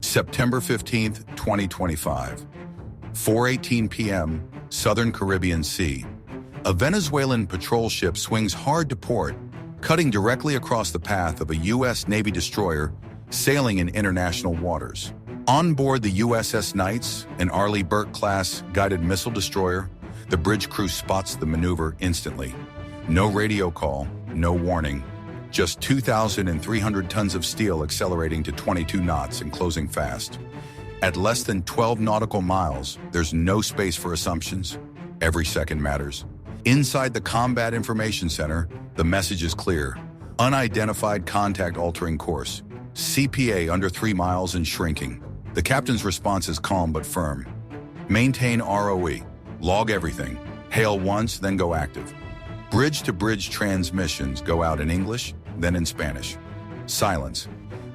September 15th, 2025. 4:18 p.m., Southern Caribbean Sea. A Venezuelan patrol ship swings hard to port, cutting directly across the path of a U.S. Navy destroyer sailing in international waters. On board the USS Nitze, an Arleigh Burke-class guided missile destroyer, the bridge crew spots the maneuver instantly. No radio call, no warning. Just 2,300 tons of steel accelerating to 22 knots and closing fast. At less than 12 nautical miles, there's no space for assumptions. Every second matters. Inside the Combat Information Center, the message is clear. Unidentified contact altering course. CPA under 3 miles and shrinking. The captain's response is calm but firm. Maintain ROE. Log everything. Hail once, then go active. Bridge-to-bridge transmissions go out in English, then in Spanish. Silence.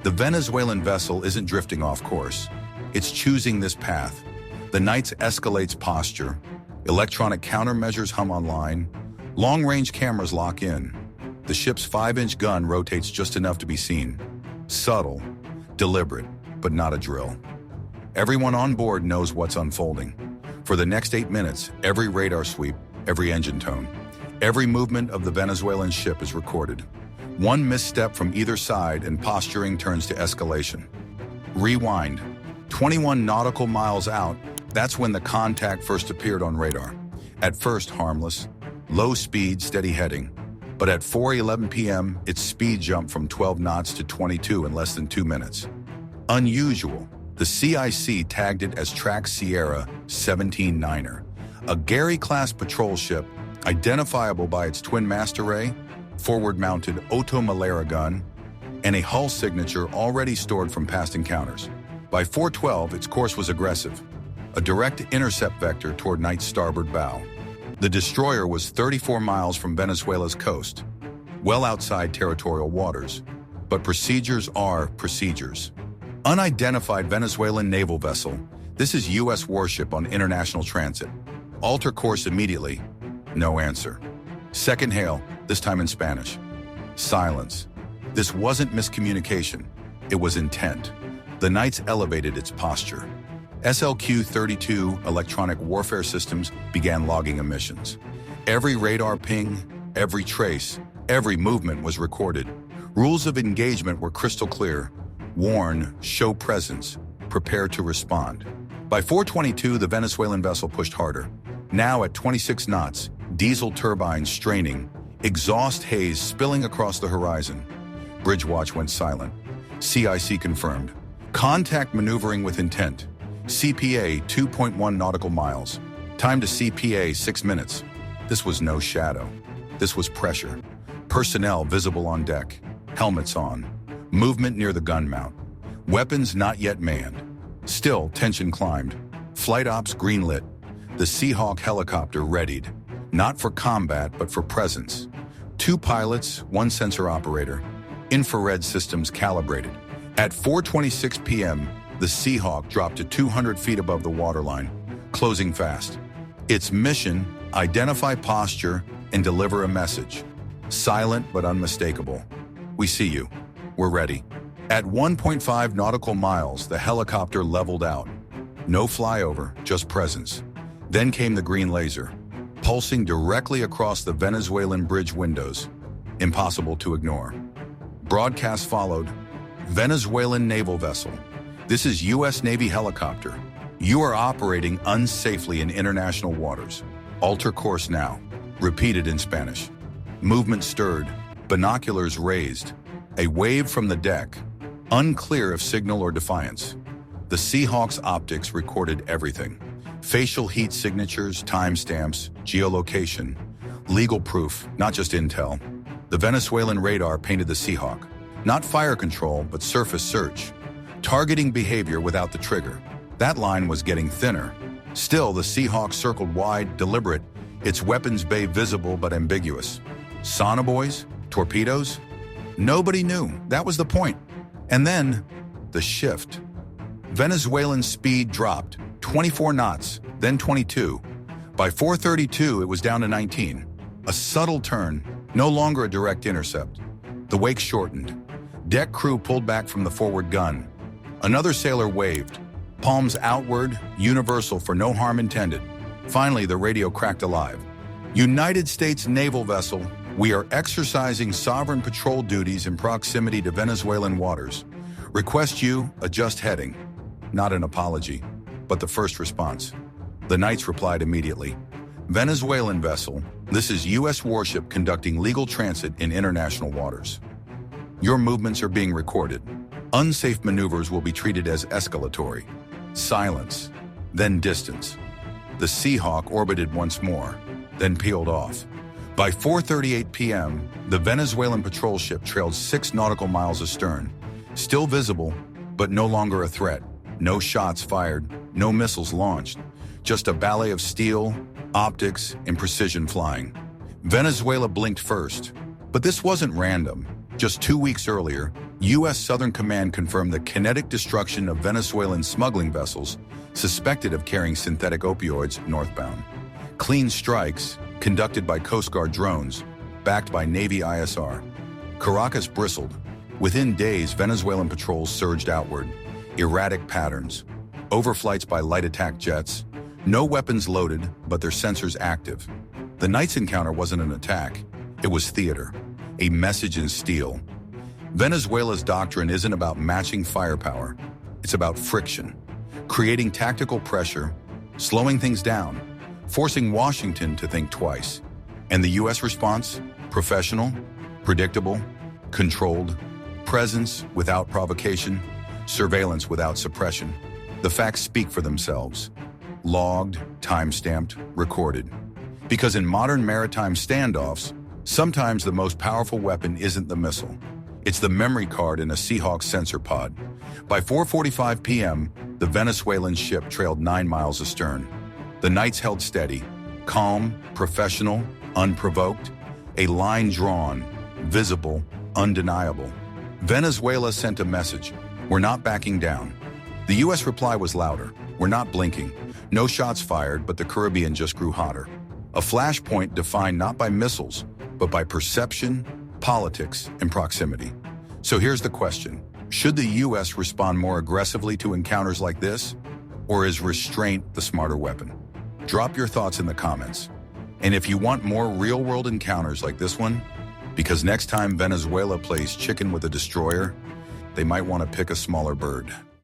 The Venezuelan vessel isn't drifting off course. It's choosing this path. The Nitze escalates posture. Electronic countermeasures hum online. Long-range cameras lock in. The ship's 5-inch gun rotates just enough to be seen. Subtle, deliberate, but not a drill. Everyone on board knows what's unfolding. For the next 8 minutes, every radar sweep, every engine tone, every movement of the Venezuelan ship is recorded. One misstep from either side and posturing turns to escalation. Rewind. 21 nautical miles out, that's when the contact first appeared on radar. At first harmless, low speed, steady heading. But at 4:11 p.m., its speed jumped from 12 knots to 22 in less than 2 minutes. Unusual. The CIC tagged it as Track Sierra 17-9er, a Guaiquerí-class patrol ship identifiable by its twin-mast array, forward-mounted automalera gun, and a hull signature already stored from past encounters. By 4:12, its course was aggressive, a direct intercept vector toward Nitze's starboard bow. The destroyer was 34 miles from Venezuela's coast, well outside territorial waters, but procedures are procedures. Unidentified Venezuelan naval vessel. This is U.S. Warship on international transit. Alter course immediately. No answer. Second hail, this time in Spanish. Silence. This wasn't miscommunication. It was intent. The Nitze elevated its posture. SLQ-32 electronic warfare systems began logging emissions. Every radar ping, every trace, every movement was recorded. Rules of engagement were crystal clear. Warn, show presence, prepare to respond. By 4:22, the Venezuelan vessel pushed harder. Now at 26 knots, diesel turbines straining, exhaust haze spilling across the horizon. Bridge watch went silent. CIC confirmed. Contact maneuvering with intent. CPA 2.1 nautical miles. Time to CPA 6 minutes. This was no shadow. This was pressure. Personnel visible on deck. Helmets on. Movement near the gun mount. Weapons not yet manned. Still, tension climbed. Flight ops greenlit. The Seahawk helicopter readied. Not for combat, but for presence. 2 pilots, 1 sensor operator. Infrared systems calibrated. At 4:26 p.m., the Seahawk dropped to 200 feet above the waterline, closing fast. Its mission, identify posture and deliver a message. Silent but unmistakable. We see you. We're ready. At 1.5 nautical miles, the helicopter leveled out. No flyover, just presence. Then came the green laser, pulsing directly across the Venezuelan bridge windows. Impossible to ignore. Broadcast followed. Venezuelan naval vessel. This is U.S. Navy helicopter. You are operating unsafely in international waters. Alter course now. Repeated in Spanish. Movement stirred. Binoculars raised. A wave from the deck. Unclear if signal or defiance. The Seahawk's optics recorded everything. Facial heat signatures, timestamps, geolocation. Legal proof, not just intel. The Venezuelan radar painted the Seahawk. Not fire control, but surface search. Targeting behavior without the trigger. That line was getting thinner. Still, the Seahawk circled wide, deliberate, its weapons bay visible but ambiguous. Sonobuoys? Torpedoes? Nobody knew. That was the point. And then, the shift. Venezuelan speed dropped, 24 knots, then 22. By 4:32, it was down to 19. A subtle turn, no longer a direct intercept. The wake shortened. Deck crew pulled back from the forward gun. Another sailor waved, palms outward, universal for no harm intended. Finally, the radio cracked alive. United States naval vessel, we are exercising sovereign patrol duties in proximity to Venezuelan waters. Request you adjust heading. Not an apology, but the first response. The Knights replied immediately. Venezuelan vessel, this is U.S. warship conducting legal transit in international waters. Your movements are being recorded. Unsafe maneuvers will be treated as escalatory. Silence, then distance. The Seahawk orbited once more, then peeled off. By 4:38 p.m., the Venezuelan patrol ship trailed 6 nautical miles astern, still visible, but no longer a threat. No shots fired, no missiles launched, just a ballet of steel, optics, and precision flying. Venezuela blinked first, but this wasn't random. Just 2 weeks earlier, U.S. Southern Command confirmed the kinetic destruction of Venezuelan smuggling vessels suspected of carrying synthetic opioids northbound. Clean strikes, conducted by Coast Guard drones, backed by Navy ISR. Caracas bristled. Within days, Venezuelan patrols surged outward. Erratic patterns, overflights by light attack jets, no weapons loaded, but their sensors active. The Knights encounter wasn't an attack, it was theater, a message in steel. Venezuela's doctrine isn't about matching firepower, it's about friction, creating tactical pressure, slowing things down, forcing Washington to think twice. And the U.S. response? Professional, predictable, controlled, presence without provocation, surveillance without suppression. The facts speak for themselves. Logged, time-stamped, recorded. Because in modern maritime standoffs, sometimes the most powerful weapon isn't the missile. It's the memory card in a Seahawk sensor pod. By 4:45 p.m., the Venezuelan ship trailed 9 miles astern. The Knights held steady, calm, professional, unprovoked, a line drawn, visible, undeniable. Venezuela sent a message. We're not backing down. The U.S. reply was louder. We're not blinking. No shots fired, but the Caribbean just grew hotter. A flashpoint defined not by missiles, but by perception, politics, and proximity. So here's the question. Should the U.S. respond more aggressively to encounters like this? Or is restraint the smarter weapon? Drop your thoughts in the comments. And if you want more real-world encounters like this one, because next time Venezuela plays chicken with a destroyer, they might want to pick a smaller bird.